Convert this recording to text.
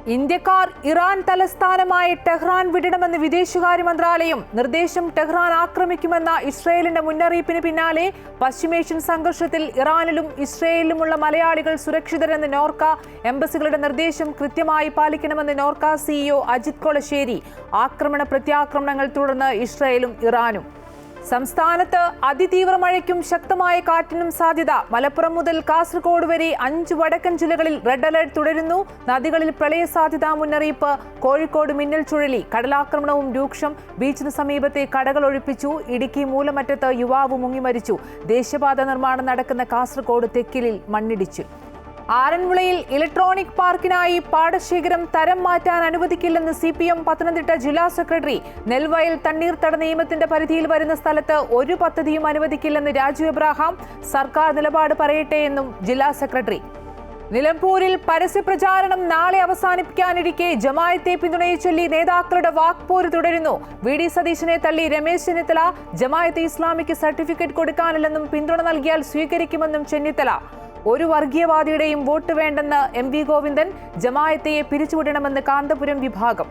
ഇന്ത്യക്കാർ ഇറാൻ തലസ്ഥാനമായി ടെഹ്റാൻ വിടണമെന്ന് വിദേശകാര്യ മന്ത്രാലയം. നിർദ്ദേശം ടെഹ്റാൻ ആക്രമിക്കുമെന്ന ഇസ്രയേലിന്റെ മുന്നറിയിപ്പിന് പിന്നാലെ പശ്ചിമേഷ്യൻ സംഘർഷത്തിൽ ഇറാനിലും ഇസ്രയേലിലുമുള്ള മലയാളികൾ സുരക്ഷിതരെന്ന് നോർക്ക. എംബസികളുടെ നിർദ്ദേശം കൃത്യമായി പാലിക്കണമെന്ന് നോർക്ക സിഇഒ അജിത് കൊളശ്ശേരി. ആക്രമണ പ്രത്യാക്രമണങ്ങൾ തുടർന്ന് ഇസ്രയേലും ഇറാനും. സംസ്ഥാനത്ത് അതിതീവ്ര മഴയ്ക്കും ശക്തമായ കാറ്റിനും സാധ്യത. മലപ്പുറം മുതൽ കാസർഗോഡ് വരെ 5 വടക്കൻ ജില്ലകളിൽ റെഡ് അലർട്ട് തുടരുന്നു. നദികളിൽ പ്രളയ സാധ്യതാ മുന്നറിയിപ്പ്. കോഴിക്കോട് മിന്നൽ ചുഴലി. കടലാക്രമണവും രൂക്ഷം. ബീച്ചിന് സമീപത്തെ കടകൾ ഒഴിപ്പിച്ചു. ഇടുക്കി മൂലമറ്റത്ത് യുവാവ് മുങ്ങി മരിച്ചു. ദേശീയപാത നിർമ്മാണം നടക്കുന്ന കാസർഗോഡ് തെക്കിലിൽ മണ്ണിടിച്ചു. ആറന്മുളയിൽ ഇലക്ട്രോണിക് പാർക്കിനായി പാടശേഖരം തരം മാറ്റാൻ അനുവദിക്കില്ലെന്ന് CPM പത്തനംതിട്ട ജില്ലാ സെക്രട്ടറി. നെൽവയൽ തണ്ണീർത്തട നിയമത്തിന്റെ പരിധിയിൽ വരുന്ന സ്ഥലത്ത് ഒരു പദ്ധതിയും അനുവദിക്കില്ലെന്ന് രാജു എബ്രാഹാം. സർക്കാർ നിലപാട് പറയട്ടെ എന്നും ജില്ലാ സെക്രട്ടറി. നിലമ്പൂരിൽ പരസ്യപ്രചാരണം നാളെ അവസാനിപ്പിക്കാനിരിക്കെ ജമായത്തെ പിന്തുണയെ ചൊല്ലി നേതാക്കളുടെ വാക്പോര് തുടരുന്നു. VD സതീശനെ തള്ളി രമേശ് ചെന്നിത്തല. ജമായത്തെ ഇസ്ലാമിക്ക് സർട്ടിഫിക്കറ്റ് കൊടുക്കാനില്ലെന്നും പിന്തുണ നൽകിയാൽ സ്വീകരിക്കുമെന്നും ചെന്നിത്തല. ഒരു വർഗീയവാദിയുടെയും വോട്ട് വേണ്ടെന്ന് MV ഗോവിന്ദൻ. ജമായത്തെ പിരിച്ചുവിടണമെന്ന് കാന്തപുരം വിഭാഗം.